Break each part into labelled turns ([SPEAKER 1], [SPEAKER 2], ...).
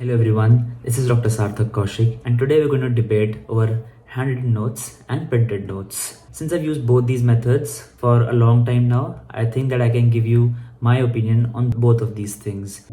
[SPEAKER 1] Hello everyone, this is Dr. Sarthak Kaushik, and today we're going to debate over handwritten notes and printed notes. Since I've used both these methods for a long time now, I think that I can give you my opinion on both of these things.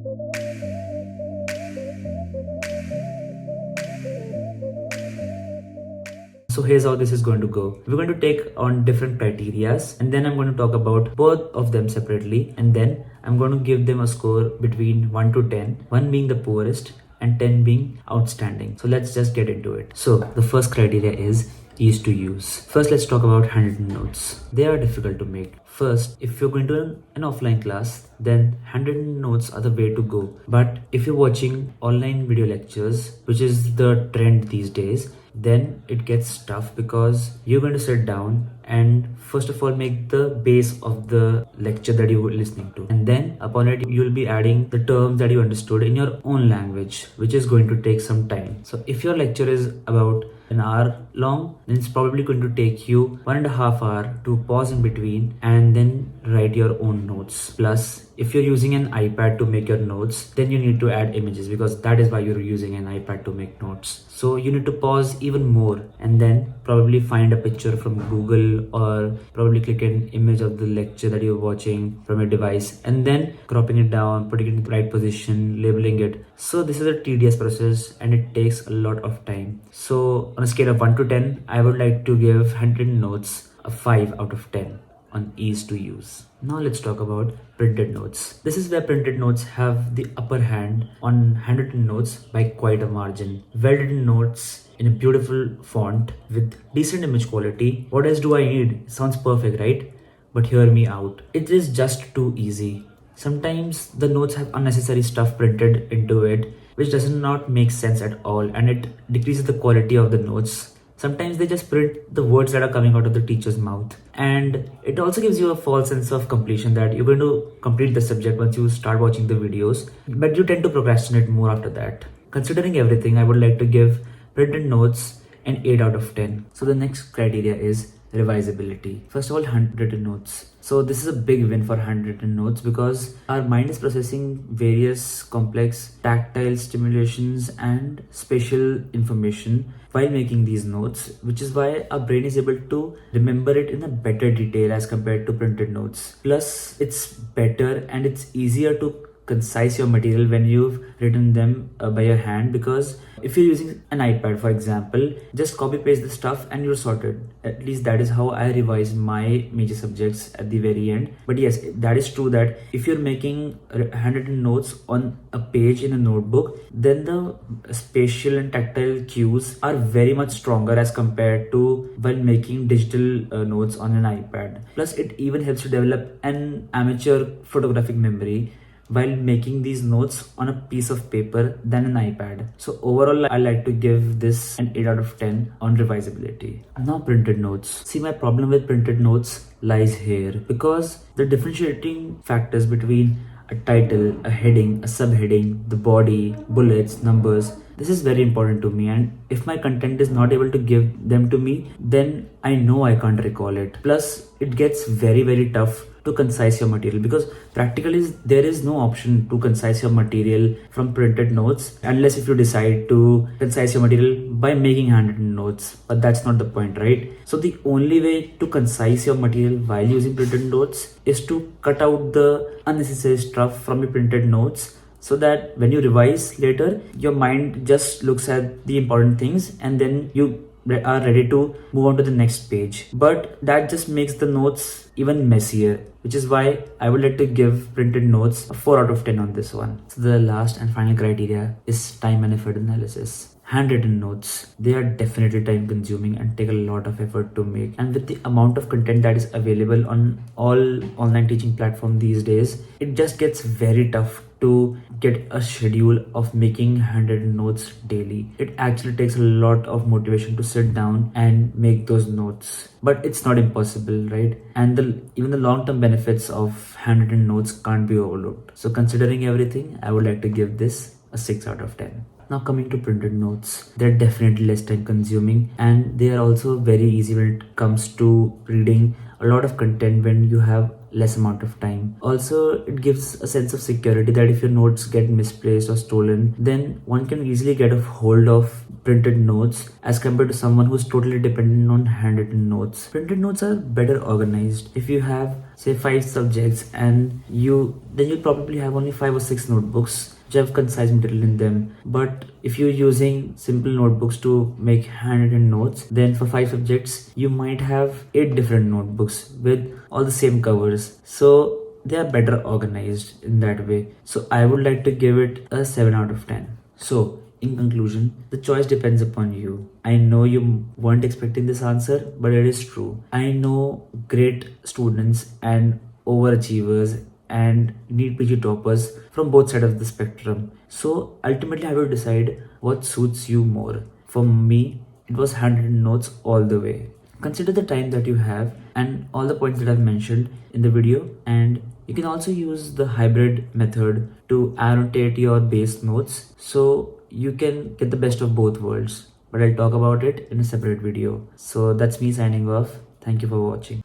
[SPEAKER 1] So here's how this is going to go. We're going to take on different criterias, and then I'm going to talk about both of them separately, and then I'm going to give them a score between 1 to 10, 1 being the poorest and 10 being outstanding. So let's just get into it. So the first criteria is ease to use. First, let's talk about handwritten notes. They are difficult to make. First, if you're going to an offline class, then handwritten notes are the way to go. But if you're watching online video lectures, which is the trend these days, then it gets tough because you're going to sit down and first of all make the base of the lecture that you were listening to, and then upon it you'll be adding the terms that you understood in your own language, which is going to take some time. So if your lecture is about an hour long, then it's probably going to take you 1.5 hours to pause in between and then write your own notes. Plus, if you're using an iPad to make your notes, then you need to add images because that is why you're using an iPad to make notes. So you need to pause even more and then probably find a picture from Google or probably click an image of the lecture that you're watching from your device and then cropping it down, putting it in the right position, labeling it. So this is a tedious process and it takes a lot of time. So on a scale of 1 to 10, I would like to give handwritten notes a 5 out of 10 on ease to use. Now let's talk about printed notes. This is where printed notes have the upper hand on handwritten notes by quite a margin. Well-written notes in a beautiful font with decent image quality. What else do I need? It sounds perfect, right? But hear me out. It is just too easy. Sometimes the notes have unnecessary stuff printed into it, which does not make sense at all, and it decreases the quality of the notes. Sometimes they just print the words that are coming out of the teacher's mouth. And it also gives you a false sense of completion that you're going to complete the subject once you start watching the videos, but you tend to procrastinate more after that. Considering everything, I would like to give printed notes an 8 out of 10. So the next criteria is revisability. First of all, handwritten notes. So this is a big win for handwritten notes because our mind is processing various complex tactile stimulations and spatial information while making these notes, which is why our brain is able to remember it in a better detail as compared to printed notes. Plus, it's better and it's easier to concise your material when you've written them by your hand, because if you're using an iPad, for example, just copy paste the stuff and you're sorted. At least that is how I revise my major subjects at the very end. But yes, that is true that if you're making handwritten notes on a page in a notebook, then the spatial and tactile cues are very much stronger as compared to while making digital notes on an iPad. Plus, it even helps you develop an amateur photographic memory while making these notes on a piece of paper than an iPad. So overall, I like to give this an 8 out of 10 on revisability. Now printed notes. See, my problem with printed notes lies here because the differentiating factors between a title, a heading, a subheading, the body, bullets, numbers, this is very important to me, and if my content is not able to give them to me, then I know I can't recall it. Plus, it gets very tough to concise your material because practically there is no option to concise your material from printed notes unless if you decide to concise your material by making handwritten notes, but that's not the point, right? So the only way to concise your material while using printed notes is to cut out the unnecessary stuff from your printed notes, so that when you revise later, your mind just looks at the important things and then you are ready to move on to the next page. But that just makes the notes even messier, which is why I would like to give printed notes a 4 out of 10 on this one. So the last and final criteria is time and effort analysis. Handwritten notes, they are definitely time consuming and take a lot of effort to make, and with the amount of content that is available on all online teaching platforms these days, it just gets very tough to get a schedule of making handwritten notes daily. It actually takes a lot of motivation to sit down and make those notes, but it's not impossible, right? And even the long-term benefits of handwritten notes can't be overlooked. So considering everything, I would like to give this a 6 out of 10. Now coming to printed notes, they're definitely less time consuming and they are also very easy when it comes to reading a lot of content when you have less amount of time. Also, it gives a sense of security that if your notes get misplaced or stolen, then one can easily get a hold of printed notes as compared to someone who's totally dependent on handwritten notes. Printed notes are better organized. If you have say 5 subjects and you'll probably have only 5 or 6 notebooks which have concise material in them. But if you're using simple notebooks to make handwritten notes, then for 5 subjects you might have 8 different notebooks with all the same covers. So they are better organized in that way. So I would like to give it a 7 out of 10. So in conclusion, the choice depends upon you. I know you weren't expecting this answer, but it is true. I know great students and overachievers and need PG toppers from both sides of the spectrum. So ultimately, I will decide what suits you more. For me, it was handwritten notes all the way. Consider the time that you have and all the points that I've mentioned in the video, and you can also use the hybrid method to annotate your base notes so you can get the best of both worlds. But I'll talk about it in a separate video. So that's me signing off. Thank you for watching.